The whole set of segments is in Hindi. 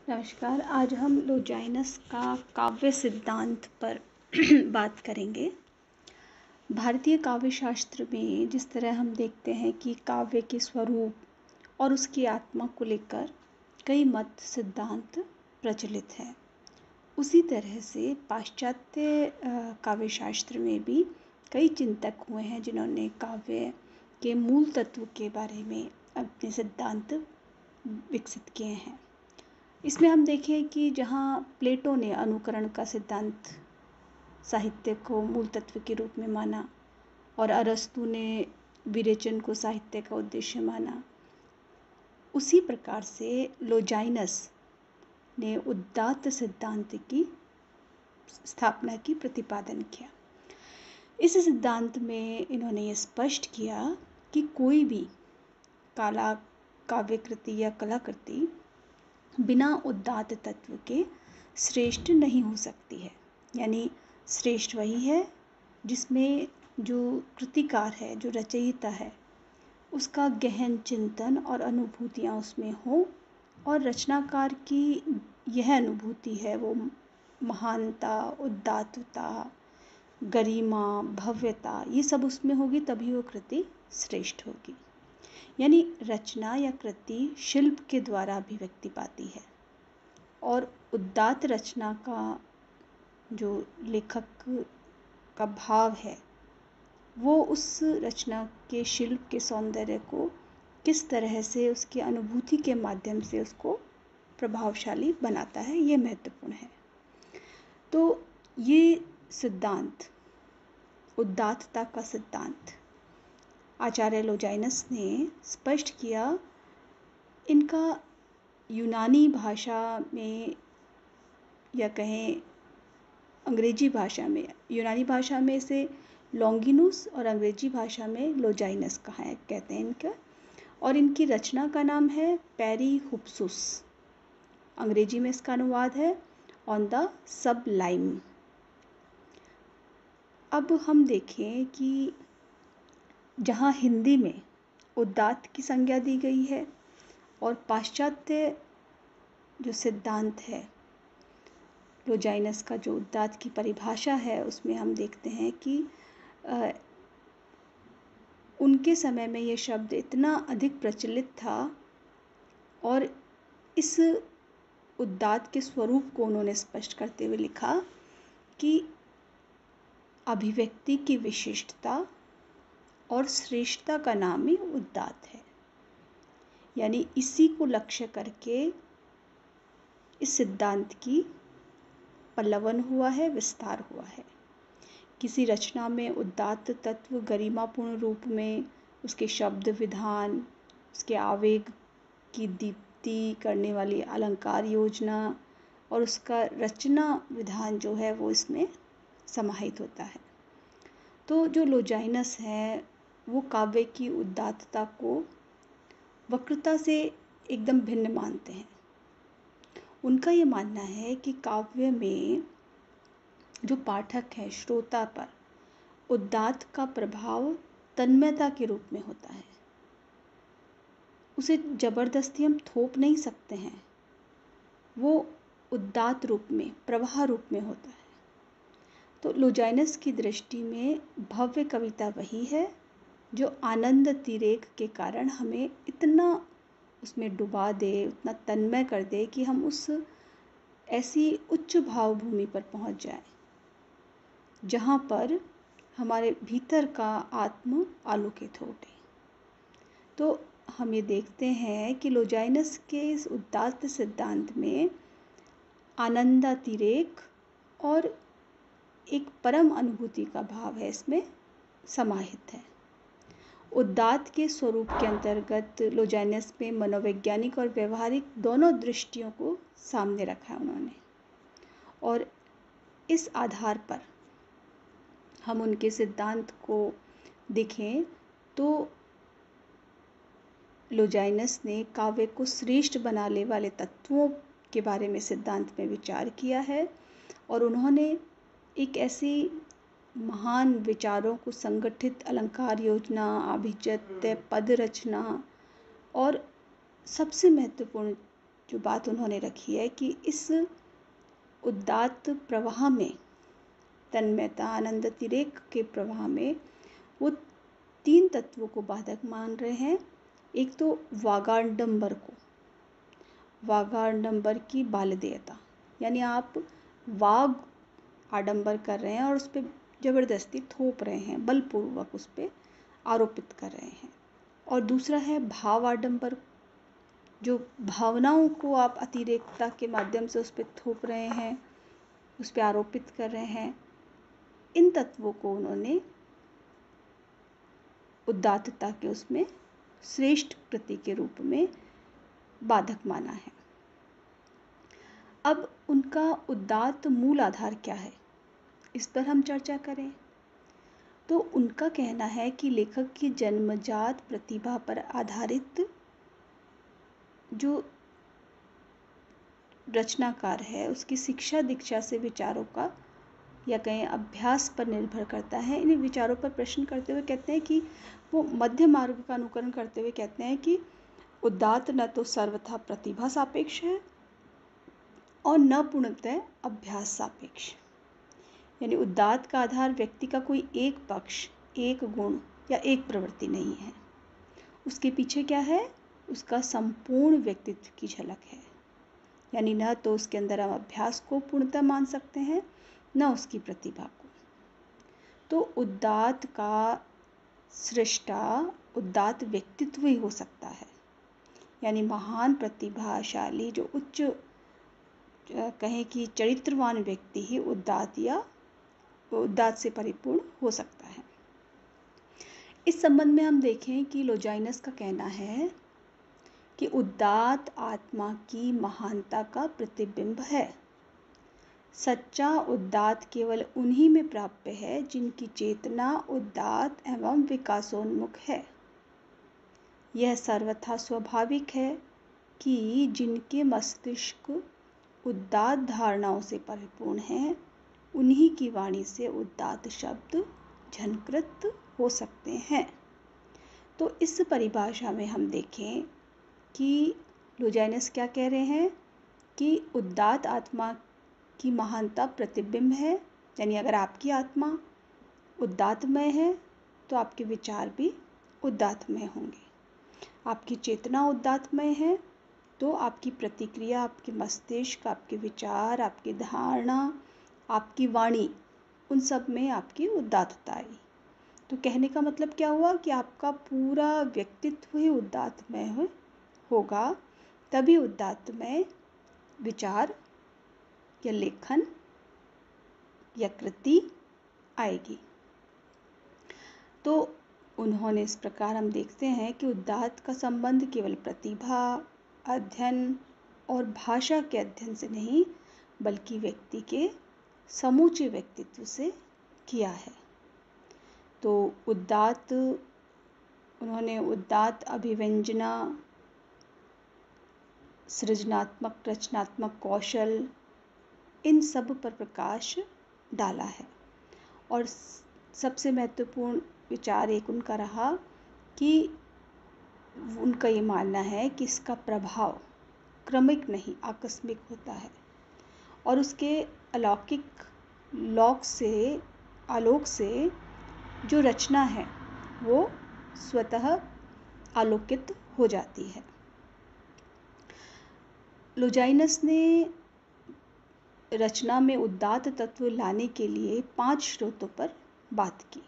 नमस्कार। आज हम लोजाइनस का काव्य सिद्धांत पर बात करेंगे। भारतीय काव्य शास्त्र में जिस तरह हम देखते हैं कि काव्य के स्वरूप और उसकी आत्मा को लेकर कई मत सिद्धांत प्रचलित हैं, उसी तरह से पाश्चात्य काव्य शास्त्र में भी कई चिंतक हुए हैं जिन्होंने काव्य के मूल तत्व के बारे में अपने सिद्धांत विकसित किए हैं। इसमें हम देखें कि जहाँ प्लेटो ने अनुकरण का सिद्धांत साहित्य को मूल तत्व के रूप में माना और अरस्तु ने विरेचन को साहित्य का उद्देश्य माना, उसी प्रकार से लोजाइनस ने उदात्त सिद्धांत की स्थापना की, प्रतिपादन किया। इस सिद्धांत में इन्होंने ये स्पष्ट किया कि कोई भी काव्यकृति या कलाकृति बिना उदात्त तत्व के श्रेष्ठ नहीं हो सकती है। यानी श्रेष्ठ वही है जिसमें जो कृतिकार है, जो रचयिता है, उसका गहन चिंतन और अनुभूतियाँ उसमें हो और रचनाकार की यह अनुभूति है वो महानता, उदात्तता, गरिमा, भव्यता, ये सब उसमें होगी, तभी वो कृति श्रेष्ठ होगी। यानी रचना या कृति शिल्प के द्वारा अभिव्यक्ति पाती है और उदात्त रचना का जो लेखक का भाव है वो उस रचना के शिल्प के सौंदर्य को किस तरह से उसकी अनुभूति के माध्यम से उसको प्रभावशाली बनाता है, ये महत्वपूर्ण है। तो ये सिद्धांत, उदात्तता का सिद्धांत, आचार्य लोजाइनस ने स्पष्ट किया। इनका यूनानी भाषा में या कहें अंग्रेजी भाषा में, यूनानी भाषा में इसे लॉन्गिनुस और अंग्रेजी भाषा में लोजाइनस कहते हैं इनका, और इनकी रचना का नाम है पेरीहुप्सुस। अंग्रेजी में इसका अनुवाद है ऑन द सबलाइम। अब हम देखें कि जहाँ हिंदी में उदात्त की संज्ञा दी गई है और पाश्चात्य जो सिद्धांत है लोजाइनस का, जो उदात्त की परिभाषा है, उसमें हम देखते हैं कि उनके समय में ये शब्द इतना अधिक प्रचलित था और इस उदात्त के स्वरूप को उन्होंने स्पष्ट करते हुए लिखा कि अभिव्यक्ति की विशिष्टता और श्रेष्ठता का नाम ही उदात्त है। यानी इसी को लक्ष्य करके इस सिद्धांत की पल्लवन हुआ है, विस्तार हुआ है। किसी रचना में उदात्त तत्व गरिमापूर्ण रूप में उसके शब्द विधान, उसके आवेग की दीप्ति करने वाली अलंकार योजना और उसका रचना विधान जो है वो इसमें समाहित होता है। तो जो लोजाइनस है वो काव्य की उदात्तता को वक्रता से एकदम भिन्न मानते हैं। उनका ये मानना है कि काव्य में जो पाठक है, श्रोता पर उदात्त का प्रभाव तन्मयता के रूप में होता है। उसे जबरदस्ती हम थोप नहीं सकते हैं, वो उदात्त रूप में, प्रवाह रूप में होता है। तो लोजाइनस की दृष्टि में भव्य कविता वही है जो आनंद तिरेक के कारण हमें इतना उसमें डुबा दे, उतना तन्मय कर दे कि हम उस ऐसी उच्च भाव भूमि पर पहुंच जाएं जहां पर हमारे भीतर का आत्म आलोकित हो उठे। तो हम ये देखते हैं कि लोजाइनस के इस उदात्त सिद्धांत में आनंदातिरेक और एक परम अनुभूति का भाव है, इसमें समाहित है। उदात्त के स्वरूप के अंतर्गत लोजाइनस में मनोवैज्ञानिक और व्यवहारिक दोनों दृष्टियों को सामने रखा है उन्होंने, और इस आधार पर हम उनके सिद्धांत को देखें तो लोजाइनस ने काव्य को श्रेष्ठ बनाने वाले तत्वों के बारे में सिद्धांत में विचार किया है और उन्होंने एक ऐसी महान विचारों को संगठित अलंकार योजना, अभिजात्य पद रचना और सबसे महत्वपूर्ण जो बात उन्होंने रखी है कि इस उदात्त प्रवाह में, तन्मयता आनंद अतिरेक के प्रवाह में वो 3 तत्वों को बाधक मान रहे हैं। एक तो वागाडंबर को, वागाडंबर की बालदेयता, यानी आप वाग आडंबर कर रहे हैं और उस पर जबरदस्ती थोप रहे हैं, बलपूर्वक उस पर आरोपित कर रहे हैं। और दूसरा है भाव आडंबर, जो भावनाओं को आप अतिरेकता के माध्यम से उस पर थोप रहे हैं, उस पर आरोपित कर रहे हैं। इन तत्वों को उन्होंने उदात्तता के उसमें श्रेष्ठ कृति के रूप में बाधक माना है। अब उनका उदात्त मूल आधार क्या है, इस पर हम चर्चा करें तो उनका कहना है कि लेखक की जन्मजात प्रतिभा पर आधारित जो रचनाकार है उसकी शिक्षा दीक्षा से विचारों का या कहीं अभ्यास पर निर्भर करता है। इन विचारों पर प्रश्न करते हुए कहते हैं कि वो मध्य मार्ग का अनुकरण करते हुए कहते हैं कि उदात्त न तो सर्वथा प्रतिभा सापेक्ष है और न पूर्णतः अभ्यास सापेक्ष। यानी उदात्त का आधार व्यक्ति का कोई एक पक्ष, एक गुण या एक प्रवृत्ति नहीं है, उसके पीछे क्या है, उसका संपूर्ण व्यक्तित्व की झलक है। यानी न तो उसके अंदर हम अभ्यास को पूर्णतः मान सकते हैं, न उसकी प्रतिभा को। तो उदात्त का सृष्टा उदात्त व्यक्तित्व ही हो सकता है। यानी महान प्रतिभाशाली जो उच्च कहें कि चरित्रवान व्यक्ति ही उदात्त से परिपूर्ण हो सकता है। इस संबंध में हम देखें कि लोजाइनस का कहना है कि उदात्त आत्मा की महानता का प्रतिबिंब है। सच्चा उदात्त केवल उन्हीं में प्राप्य है जिनकी चेतना उदात्त एवं विकासोन्मुख है। यह सर्वथा स्वाभाविक है कि जिनके मस्तिष्क उदात्त धारणाओं से परिपूर्ण हैं, उन्हीं की वाणी से उदात्त शब्द झनकृत हो सकते हैं। तो इस परिभाषा में हम देखें कि लोजाइनस क्या कह रहे हैं कि उदात्त आत्मा की महानता प्रतिबिंब है। यानी अगर आपकी आत्मा उदात्तमय है तो आपके विचार भी उदात्तमय होंगे। आपकी चेतना उदात्तमय है तो आपकी प्रतिक्रिया, आपके मस्तिष्क, आपके विचार, आपकी धारणा, आपकी वाणी, उन सब में आपकी उदात्तता आई। तो कहने का मतलब क्या हुआ कि आपका पूरा व्यक्तित्व ही उदात्तमय होगा, तभी उदात्तमय विचार या लेखन या कृति आएगी। तो उन्होंने इस प्रकार हम देखते हैं कि उदात्त का संबंध केवल प्रतिभा, अध्ययन और भाषा के अध्ययन से नहीं, बल्कि व्यक्ति के समूचे व्यक्तित्व से किया है। तो उदात्त, उन्होंने उदात्त अभिव्यंजना, सृजनात्मक रचनात्मक कौशल, इन सब पर प्रकाश डाला है। और सबसे महत्वपूर्ण विचार एक उनका रहा कि उनका ये मानना है कि इसका प्रभाव क्रमिक नहीं, आकस्मिक होता है और उसके आलोक से जो रचना है वो स्वतः आलोकित हो जाती है। लोजाइनस ने रचना में उदात्त तत्व लाने के लिए 5 स्रोतों पर बात की।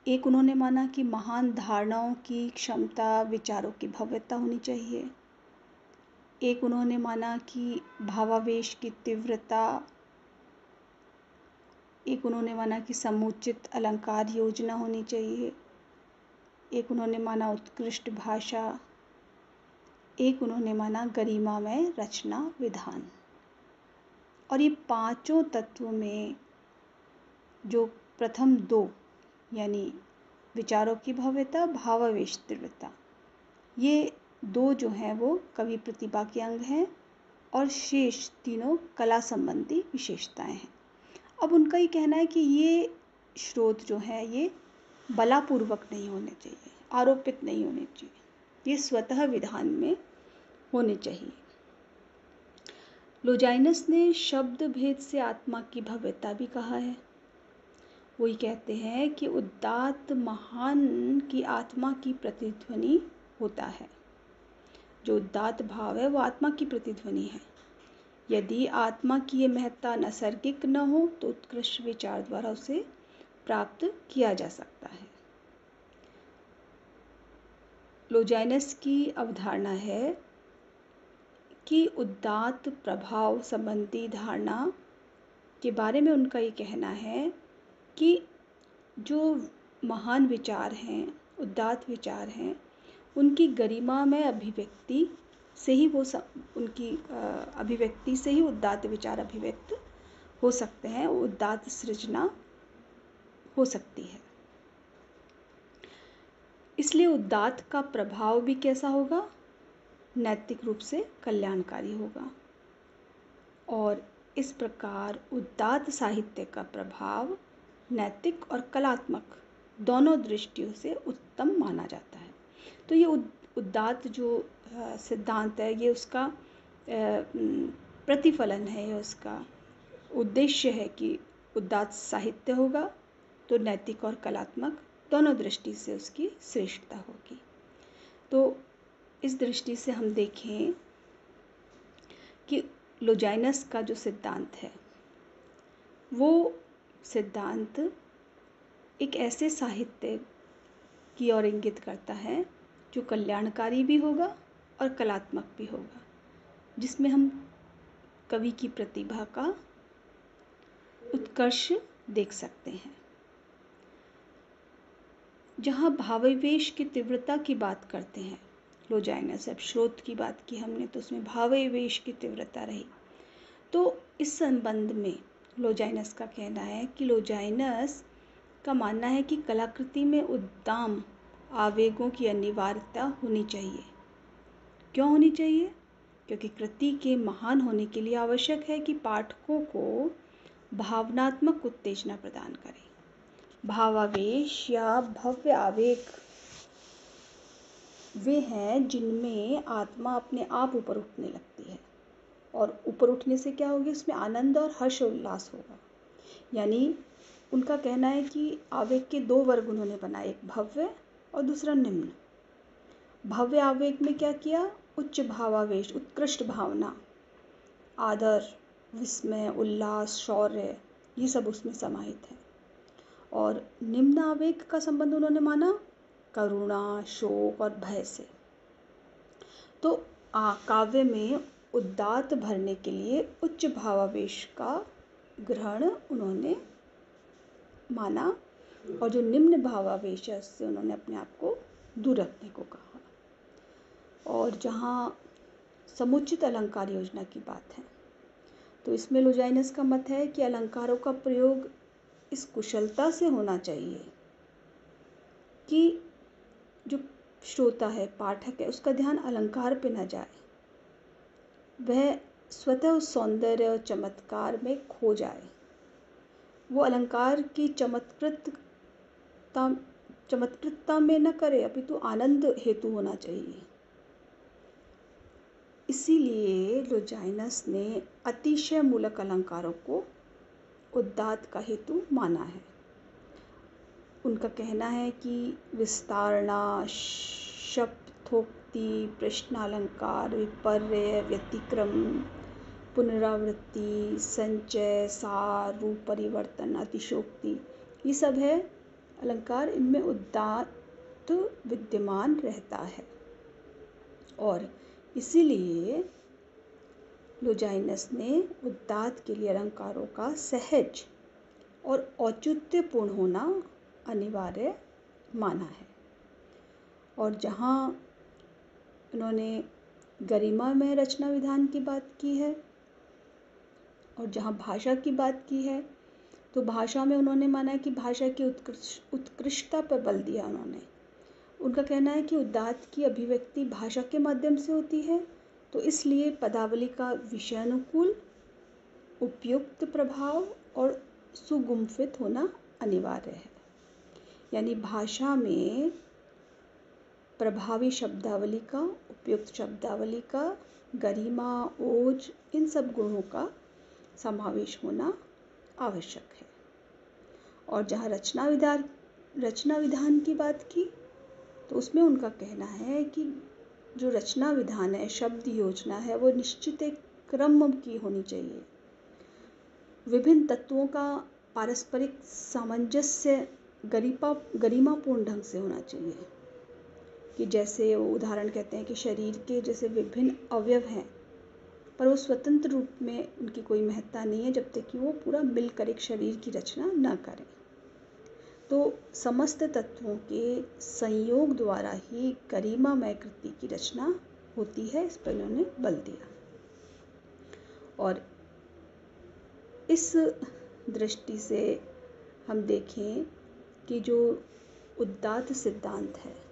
एक, उन्होंने माना कि महान धारणाओं की क्षमता, विचारों की भव्यता होनी चाहिए। एक, उन्होंने माना कि भावावेश की तीव्रता। एक, उन्होंने माना कि समुचित अलंकार योजना होनी चाहिए। एक, उन्होंने माना उत्कृष्ट भाषा। एक, उन्होंने माना गरिमामय रचना विधान। और ये पांचों तत्वों में जो प्रथम 2 यानी विचारों की भव्यता, भावावेश, तीव्रता, ये 2 जो हैं वो कवि प्रतिभा के अंग हैं और शेष तीनों कला संबंधी विशेषताएं हैं। अब उनका ये कहना है कि ये स्रोत जो है ये बलापूर्वक नहीं होने चाहिए, आरोपित नहीं होने चाहिए, ये स्वतः विधान में होने चाहिए। लोजाइनस ने शब्द भेद से आत्मा की भव्यता भी कहा है। वही कहते हैं कि उदात्त महान की आत्मा की प्रतिध्वनि होता है। जो उदात्त भाव है वो आत्मा की प्रतिध्वनि है। यदि आत्मा की ये महत्ता नैसर्गिक न हो तो उत्कृष्ट विचार द्वारा उसे प्राप्त किया जा सकता है। लोजाइनस की अवधारणा है कि उदात्त प्रभाव संबंधी धारणा के बारे में उनका ये कहना है कि जो महान विचार हैं, उदात्त विचार हैं, उनकी गरिमा में अभिव्यक्ति से ही उनकी अभिव्यक्ति से ही उदात्त विचार अभिव्यक्त हो सकते हैं, उदात्त सृजना हो सकती है। इसलिए उदात्त का प्रभाव भी कैसा होगा? नैतिक रूप से कल्याणकारी होगा। और इस प्रकार उदात्त साहित्य का प्रभाव नैतिक और कलात्मक दोनों दृष्टियों से उत्तम माना जाता है। तो ये उदात्त जो सिद्धांत है, ये उसका प्रतिफलन है, ये उसका उद्देश्य है कि उदात्त साहित्य होगा तो नैतिक और कलात्मक दोनों दृष्टि से उसकी श्रेष्ठता होगी। तो इस दृष्टि से हम देखें कि लोजाइनस का जो सिद्धांत है वो सिद्धांत एक ऐसे साहित्य की ओर इंगित करता है जो कल्याणकारी भी होगा और कलात्मक भी होगा, जिसमें हम कवि की प्रतिभा का उत्कर्ष देख सकते हैं। जहाँ भावावेश की तीव्रता की बात करते हैं लोजाइनस, अब स्रोत की बात की हमने तो उसमें भावावेश की तीव्रता रही। तो इस संबंध में लोजाइनस का कहना है कि लोजाइनस का मानना है कि कलाकृति में उद्दाम आवेगों की अनिवार्यता होनी चाहिए। क्यों होनी चाहिए? क्योंकि कृति के महान होने के लिए आवश्यक है कि पाठकों को भावनात्मक उत्तेजना प्रदान करे। भावावेश या भव्य आवेग वे हैं जिनमें आत्मा अपने आप ऊपर उठने लगती है, और ऊपर उठने से क्या होगी? उसमें आनंद और हर्ष उल्लास होगा। यानी उनका कहना है कि आवेग के दो वर्ग उन्होंने बनाए, एक भव्य और दूसरा निम्न। भव्य आवेग में क्या किया? उच्च भावावेश, उत्कृष्ट भावना, आदर, विस्मय, उल्लास, शौर्य, ये सब उसमें समाहित है। और निम्न आवेग का संबंध उन्होंने माना करुणा, शोक और भय से। तो काव्य में उदात्त भरने के लिए उच्च भावावेश का ग्रहण उन्होंने माना, और जो निम्न भावावेश है उससे उन्होंने अपने आप को दूर रखने को कहा। और जहाँ समुचित अलंकार योजना की बात है तो इसमें लोजाइनस का मत है कि अलंकारों का प्रयोग इस कुशलता से होना चाहिए कि जो श्रोता है, पाठक है, उसका ध्यान अलंकार पे न जाए, वह स्वतः उस सौंदर्य और चमत्कार में खो जाए। वो अलंकार की चमत्कृतता में न करे, अपितु आनंद हेतु होना चाहिए। इसीलिए लोजाइनस ने अतिशय मूलक अलंकारों को उदात्त का हेतु माना है। उनका कहना है कि विस्तारणा, शब्दोक्ति, प्रश्नालंकार, विपर्य, व्यतिक्रम, पुनरावृत्ति, संचय, सार, रूप परिवर्तन, अतिशोक्ति, ये सब है अलंकार। इनमें उदात्त विद्यमान रहता है, और इसीलिए लोजाइनस ने उदात्त के लिए अलंकारों का सहज और औचित्यपूर्ण होना अनिवार्य माना है। और जहाँ उन्होंने गरिमा में रचना विधान की बात की है और जहाँ भाषा की बात की है, तो भाषा में उन्होंने माना है कि भाषा की उत्कृष्टता पर बल दिया उन्होंने। उनका कहना है कि उदात्त की अभिव्यक्ति भाषा के माध्यम से होती है, तो इसलिए पदावली का विषयानुकूल, उपयुक्त प्रभाव और सुगुम्फित होना अनिवार्य है। यानी भाषा में प्रभावी शब्दावली का, उपयुक्त शब्दावली का, गरिमा, ओज, इन सब गुणों का समावेश होना आवश्यक है। और जहाँ रचना विधान की बात की तो उसमें उनका कहना है कि जो रचना विधान है, शब्द योजना है, वो निश्चित एक क्रम की होनी चाहिए। विभिन्न तत्वों का पारस्परिक सामंजस्य गरिमापूर्ण ढंग से होना चाहिए। कि जैसे वो उदाहरण कहते हैं कि शरीर के जैसे विभिन्न अवयव हैं, पर वो स्वतंत्र रूप में उनकी कोई महत्ता नहीं है जब तक कि वो पूरा मिलकर एक शरीर की रचना न करें। तो समस्त तत्वों के संयोग द्वारा ही गरिमामय कृति की रचना होती है, इस पर उन्होंने बल दिया। और इस दृष्टि से हम देखें कि जो उदात्त सिद्धांत है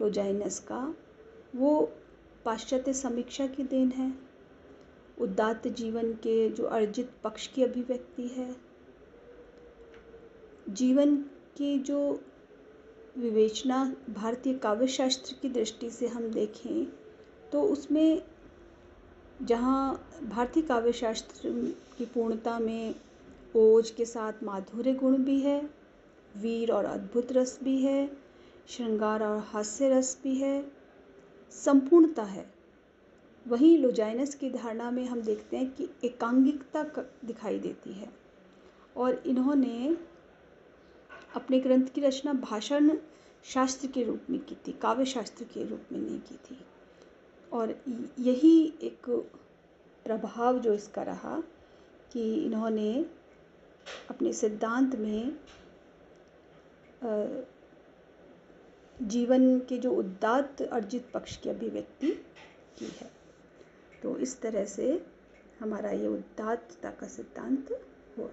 लोजाइनस का, वो पाश्चात्य समीक्षा की देन है। उदात्त जीवन के जो अर्जित पक्ष की अभिव्यक्ति है, जीवन की जो विवेचना भारतीय काव्यशास्त्र की दृष्टि से हम देखें तो उसमें जहाँ भारतीय काव्यशास्त्र की पूर्णता में ओज के साथ माधुर्य गुण भी है, वीर और अद्भुत रस भी है, श्रृंगार और हास्य रस भी है, संपूर्णता है, वहीं लोजाइनस की धारणा में हम देखते हैं कि एकांगिकता दिखाई देती है। और इन्होंने अपने ग्रंथ की रचना भाषण शास्त्र के रूप में की थी, काव्य शास्त्र के रूप में नहीं की थी। और यही एक प्रभाव जो इसका रहा कि इन्होंने अपने सिद्धांत में जीवन के जो उदात्त अर्जित पक्ष की अभिव्यक्ति की है। तो इस तरह से हमारा ये उदात्तता का सिद्धांत हुआ।